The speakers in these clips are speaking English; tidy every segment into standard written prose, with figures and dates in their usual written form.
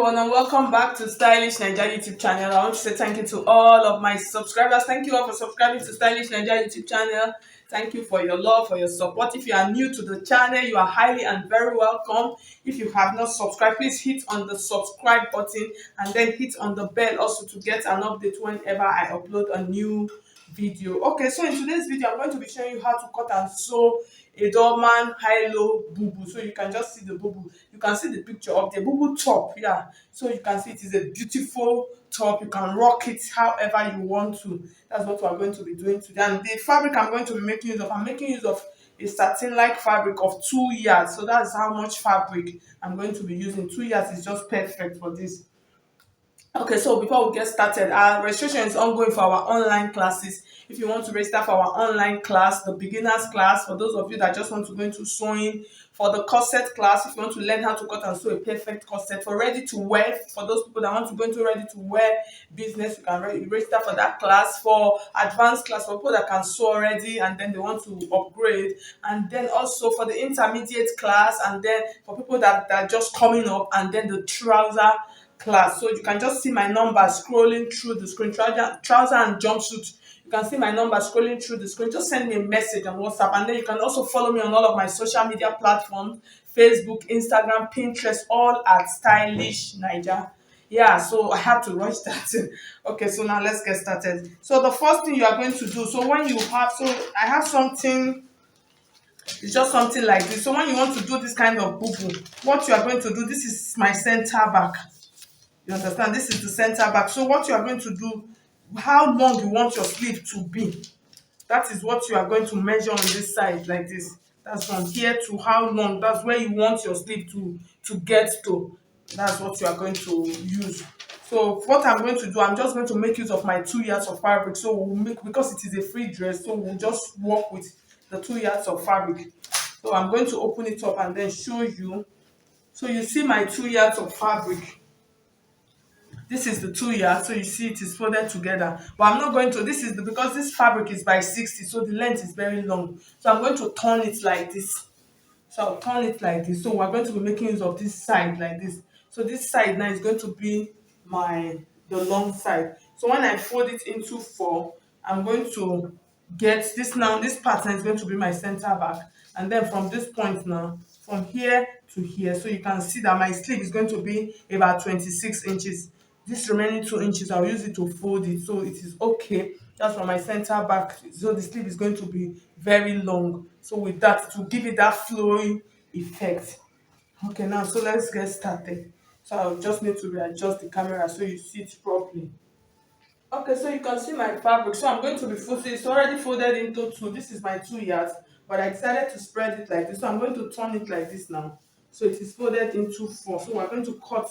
everyone, and welcome back to Stylish Naija YouTube channel. I want to say thank you to all of my subscribers. Thank you all for subscribing to Stylish Naija YouTube channel. Thank you for your love, for your support. If you are new to the channel, you are highly and very welcome. If you have not subscribed, please hit on the subscribe button and then hit on the bell also to get an update whenever I upload a new video. Okay, so in today's video, I'm going to be showing you how to cut and sew a Dolman high-low bubu. So you can just see the bubu. You can see the picture of the bubu top. Yeah, so you can see it is a beautiful top. You can rock it however you want to. That's what we're going to be doing today. And the fabric I'm going to be making use of, I'm making use of a satin-like fabric of 2 yards. So that's how much fabric I'm going to be using. 2 yards is just perfect for this. Okay, so before we get started, our registration is ongoing for our online classes. If you want to register for our online class, the beginners class, for those of you that just want to go into sewing, for the corset class, if you want to learn how to cut and sew a perfect corset, for ready to wear, for those people that want to go into ready to wear business, you can register for that class. For advanced class, for people that can sew already and then they want to upgrade, and then also for the intermediate class, and then for people that are just coming up, and then the trouser class. So you can just see my number scrolling through the screen. Trouser and jumpsuit, you can see my number scrolling through the screen. Just send me a message on WhatsApp, and then you can also follow me on all of my social media platforms: Facebook, Instagram, Pinterest, all at Stylish Naija. Yeah, so I had to rush that. Okay, so now let's get started. So the first thing you are going to do, so when you have, so I have something, it's just something like this. So when you want to do this kind of boo-boo, what you are going to do, this is my center back. You understand? This is the center back. So what you are going to do, how long you want your sleeve to be, that is what you are going to measure on this side like this. That's from here to how long. That's where you want your sleeve to get to. That's what you are going to use. So what I'm going to do, I'm just going to make use of my 2 yards of fabric. So we'll make, because it is a free dress, so we'll just work with the 2 yards of fabric. So I'm going to open it up and then show you. So you see my 2 yards of fabric. This is the 2 yards, so you see it is folded together. But I'm not going to, this is the, because this fabric is by 60, so the length is very long. So I'm going to turn it like this. So I'll turn it like this. So we're going to be making use of this side like this. So this side now is going to be the long side. So when I fold it into 4, I'm going to get this now. This pattern is going to be my center back. And then from this point now, from here to here. So you can see that my sleeve is going to be about 26 inches. This remaining 2 inches, I'll use it to fold it. So it is okay. That's from my center back. So the sleeve is going to be very long. So with that, to give it that flowing effect. Okay, now so let's get started. So I'll just need to readjust the camera so you see it properly. Okay, so you can see my fabric. So I'm going to be folding. It's already folded into 2. This is my 2 yards, but I decided to spread it like this. So I'm going to turn it like this now. So it is folded into 4. So we're going to cut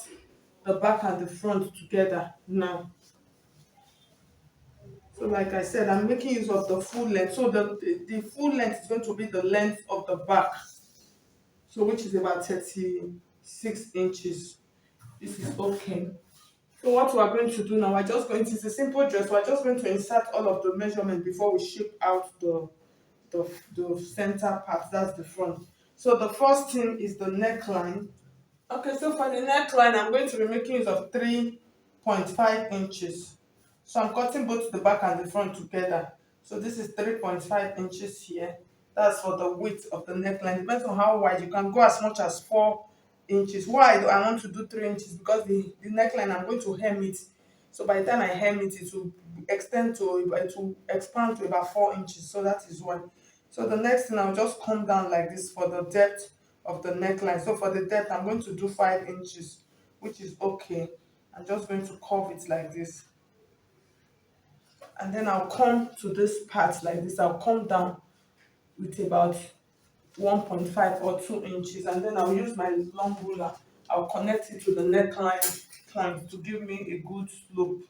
the back and the front together now. So like I said, I'm making use of the full length. So the full length is going to be the length of the back. So which is about 36 inches. This is okay. So what we are going to do now, we're just going to, it's a simple dress. We're just going to insert all of the measurement before we shape out the center part. That's the front. So the first thing is the neckline. Okay, so for the neckline, I'm going to be making use of 3.5 inches. So I'm cutting both the back and the front together. So this is 3.5 inches here. That's for the width of the neckline. Depends on how wide. You can go as much as 4 inches. Why do I want to do 3 inches? Because the neckline, I'm going to hem it. So by the time I hem it, it will expand to about 4 inches. So that is why. So the next thing, I'll just come down like this for the depth of the neckline. So for the depth, I'm going to do 5 inches, which is okay. I'm just going to curve it like this. And then I'll come to this part like this. I'll come down with about 1.5 or 2 inches, and then I'll use my long ruler. I'll connect it to the neckline point to give me a good slope.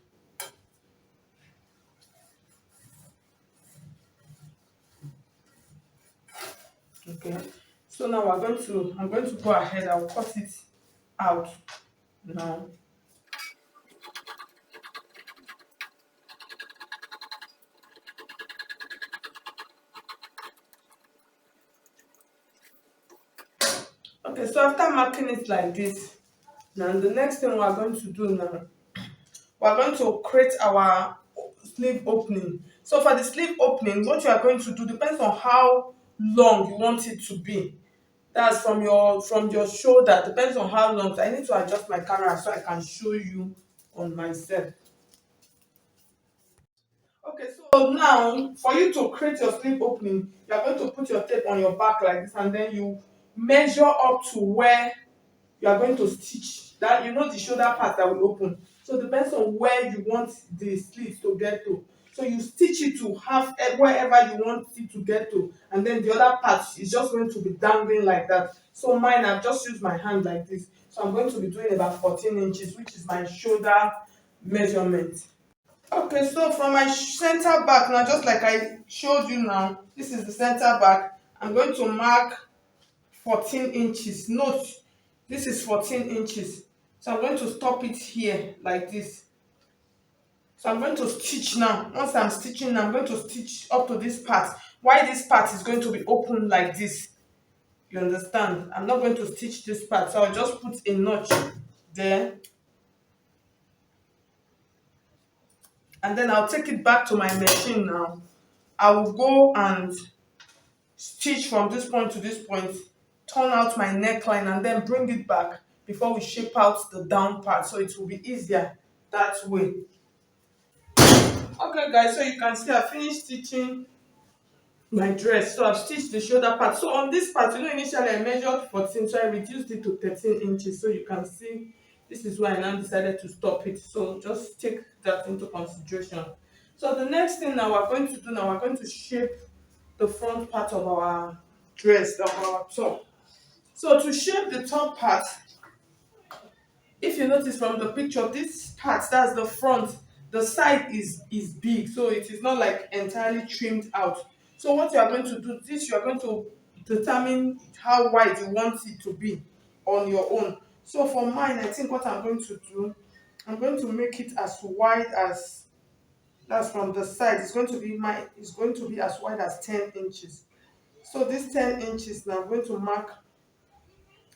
Okay, so now I'm going to go ahead. I'll cut it out now. Okay, so after marking it like this, Now the next thing we are going to do now, we are going to create our sleeve opening. So for the sleeve opening, what you are going to do depends on how long you want it to be. That's from your shoulder, depends on how long. So I need to adjust my camera so I can show you on myself. Okay, so now for you to create your sleeve opening, you are going to put your tape on your back like this, and then you measure up to where you are going to stitch. That, you know, the shoulder part that will open. So it depends on where you want the sleeve to get to. So you stitch it to half wherever you want it to get to, and then the other part is just going to be dangling like that. So mine, I've just used my hand like this. So I'm going to be doing about 14 inches, which is my shoulder measurement. Okay, so from my center back now, just like I showed you now, this is the center back. I'm going to mark 14 inches. Note, this is 14 inches. So I'm going to stop it here like this. So I'm going to stitch now. Once I'm stitching now, I'm going to stitch up to this part. Why this part is going to be open like this? You understand? I'm not going to stitch this part. So I'll just put a notch there. And then I'll take it back to my machine now. I will go and stitch from this point to this point, turn out my neckline, and then bring it back before we shape out the down part, so it will be easier that way. Okay guys, so you can see I finished stitching my dress. So I've stitched the shoulder part. So on this part, you know, initially I measured 14, so I reduced it to 13 inches. So you can see this is why I now decided to stop it. So just take that into consideration. So the next thing now we're going to do, now we're going to shape the front part of our dress, of our top. So to shape the top part, if you notice from the picture, this part, that's the front, the side is big, so it is not like entirely trimmed out. So what you are going to do, this you are going to determine how wide you want it to be on your own. So for mine, I think what I'm going to do, I'm going to make it as wide as, that's from the side, it's going to be as wide as 10 inches. So this 10 inches now, I'm going to mark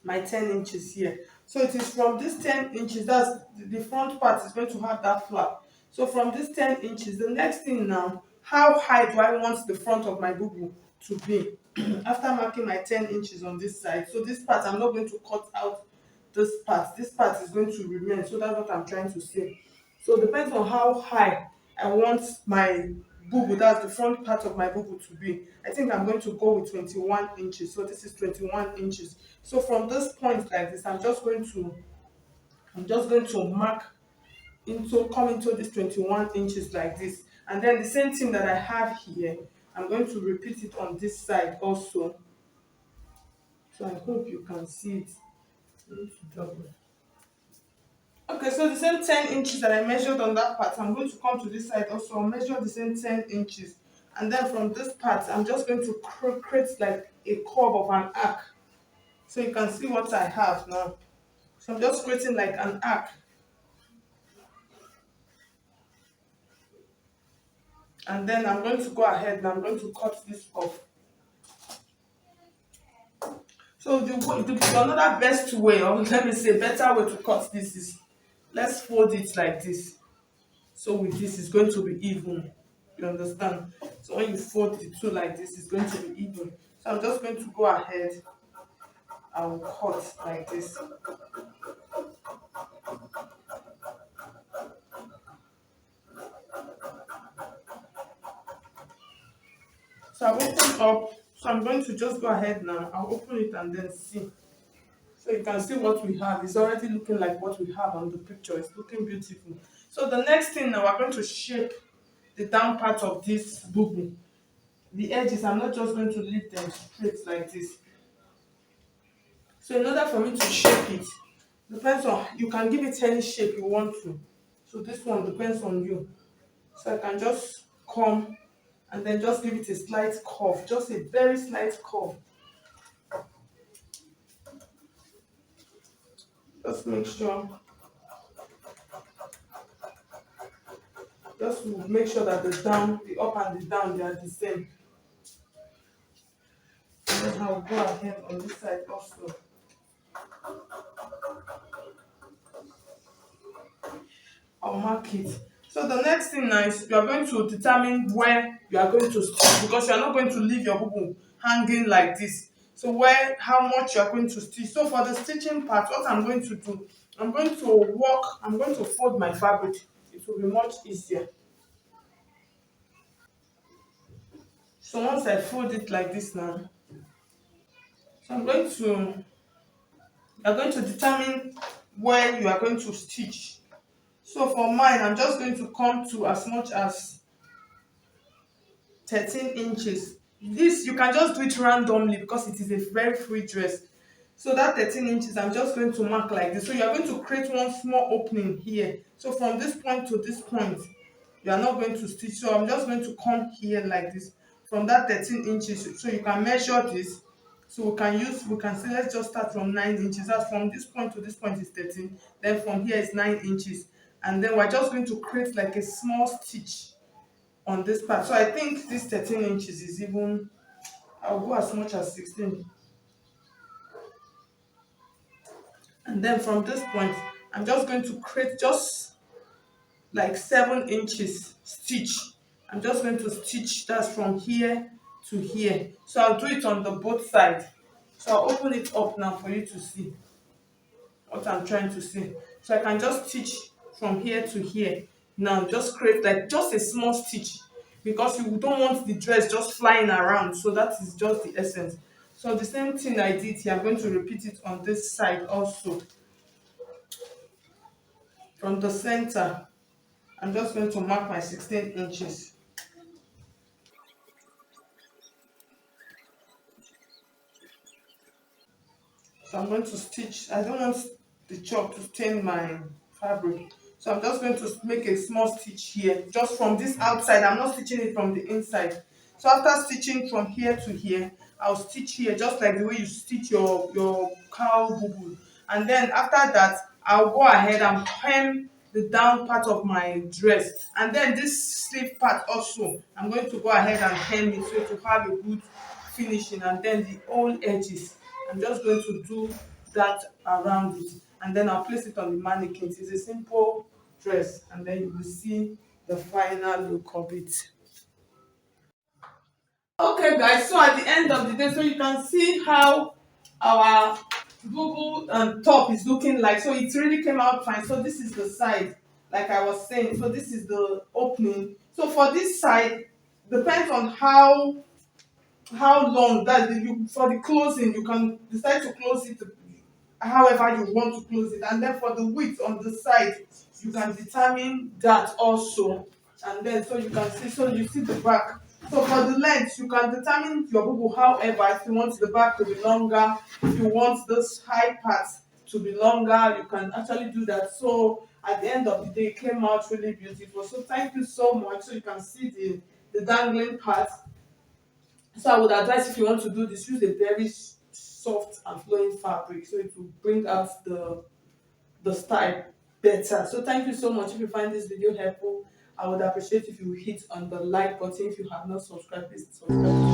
my 10 inches here. So it is from this 10 inches, that's the front part is going to have that flap. So from this 10 inches, the next thing now, how high do I want the front of my boo to be? After marking my 10 inches on this side, so this part, I'm not going to cut out this part is going to remain. So that's what I'm trying to say. So it depends on how high I want my boo, that's the front part of my boo to be. I think I'm going to go with 21 inches. So this is 21 inches. So from this point like this, I'm just going to mark come into this 21 inches like this. And then the same thing that I have here, I'm going to repeat it on this side also. So I hope you can see it. I need to double. Okay, so the same 10 inches that I measured on that part, I'm going to come to this side also. I'll measure the same 10 inches. And then from this part, I'm just going to create like a curve of an arc. So you can see what I have now. So I'm just creating like an arc. And then I'm going to go ahead and I'm going to cut this off. So another best way, or let me say better way to cut this is, let's fold it like this. So with this, it's going to be even. You understand? So when you fold the two like this, it's going to be even. So I'm just going to go ahead and cut like this. So I've opened up. So I'm going to just go ahead now. I'll open it and then see. So you can see what we have. It's already looking like what we have on the picture. It's looking beautiful. So the next thing now, we're going to shape the down part of this boo. The edges, I'm not just going to leave them straight like this. So in order for me to shape it, depends on, you can give it any shape you want to. So this one depends on you. So I can just come and then just give it a slight curve, just a very slight curve. Just make sure, that the down, the up and the down, they are the same. And then I'll go ahead on this side also. I'll mark it. So the next thing now is you are going to determine where you are going to stitch, because you are not going to leave your bubu hanging like this. So where, how much you are going to stitch. So for the stitching part, what I'm going to do, I'm going to fold my fabric. It will be much easier. So once I fold it like this now, so you're going to determine where you are going to stitch. So for mine, I'm just going to come to as much as 13 inches. This, you can just do it randomly because it is a very free dress. So that 13 inches, I'm just going to mark like this. So you're going to create one small opening here. So from this point to this point, you are not going to stitch. So I'm just going to come here like this from that 13 inches. So you can measure this. So we can say, let's just start from 9 inches. That's from this point to this point is 13. Then from here is 9 inches. And then we're just going to create like a small stitch on this part. So I think this 13 inches is even, I'll go as much as 16. And then from this point, I'm just going to create just like 7 inches stitch. I'm just going to stitch that from here to here. So I'll do it on the both sides. So I'll open it up now for you to see what I'm trying to say. So I can just stitch from here to here. Now just create like just a small stitch, because you don't want the dress just flying around. So that is just the essence. So the same thing I did here, I'm going to repeat it on this side also. From the center, I'm just going to mark my 16 inches. So I'm going to stitch. I don't want the chalk to stain my fabric. So I'm just going to make a small stitch here, just from this outside. I'm not stitching it from the inside. So after stitching from here to here, I'll stitch here just like the way you stitch your cow bubu. And then after that, I'll go ahead and hem the down part of my dress. And then this sleeve part also, I'm going to go ahead and hem it so to have a good finishing. And then the whole edges, I'm just going to do that around it, and then I'll place it on the mannequin. It's a simple dress, and then you will see the final look of it. Okay guys, so at the end of the day, so you can see how our bubble top is looking like. So it really came out fine. So this is the side, like I was saying. So this is the opening. So for this side, depends on how long that you, for the closing, you can decide to close it however you want to close it. And then for the width on the side, you can determine that also. And then so you can see, so you see the back. So for the length, you can determine your bubble however. If you want the back to be longer, if you want this high part to be longer, you can actually do that. So at the end of the day, it came out really beautiful. So thank you so much. So you can see the dangling part. So I would advise, if you want to do this, use a very soft and flowing fabric, so it will bring out the style better. So thank you so much. If you find this video helpful, I would appreciate if you hit on the like button. If you have not subscribed, please subscribe.